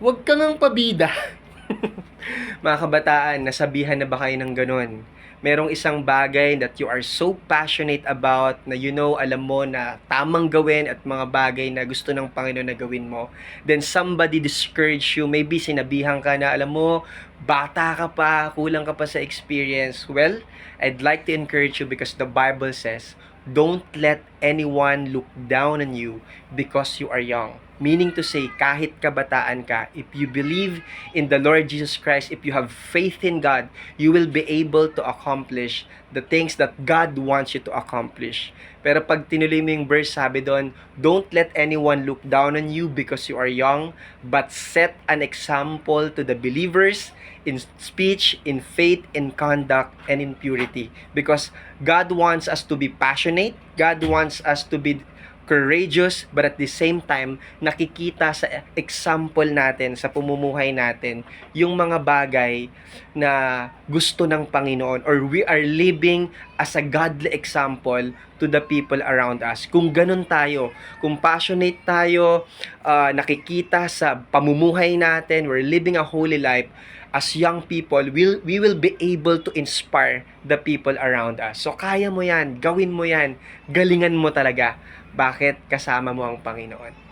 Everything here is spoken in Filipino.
Huwag ka ngang pabida. Mga kabataan, nasabihan na ba kayo ng ganun? Merong isang bagay that you are so passionate about na alam mo na tamang gawin at mga bagay na gusto ng Panginoon na gawin mo. Then somebody discourage you, maybe sinabihan ka na, alam mo, bata ka pa, kulang ka pa sa experience. Well, I'd like to encourage you because the Bible says, don't let anyone look down on you because you are young. Meaning to say, kahit kabataan ka, if you believe in the Lord Jesus Christ, if you have faith in God, you will be able to accomplish the things that God wants you to accomplish. Pero pag tinuloy mo yung verse, sabi doon, don't let anyone look down on you because you are young, but set an example to the believers in speech, in faith, in conduct, and in purity. Because God wants us to be passionate, God wants us to be courageous, but at the same time, nakikita sa example natin, sa pumumuhay natin, yung mga bagay na gusto ng Panginoon, or we are living as a godly example to the people around us. Kung ganun tayo, kung passionate tayo, nakikita sa pamumuhay natin, we're living a holy life, as young people, we will be able to inspire the people around us. So kaya mo yan, gawin mo yan, galingan mo talaga. Bakit? Kasama mo ang Panginoon.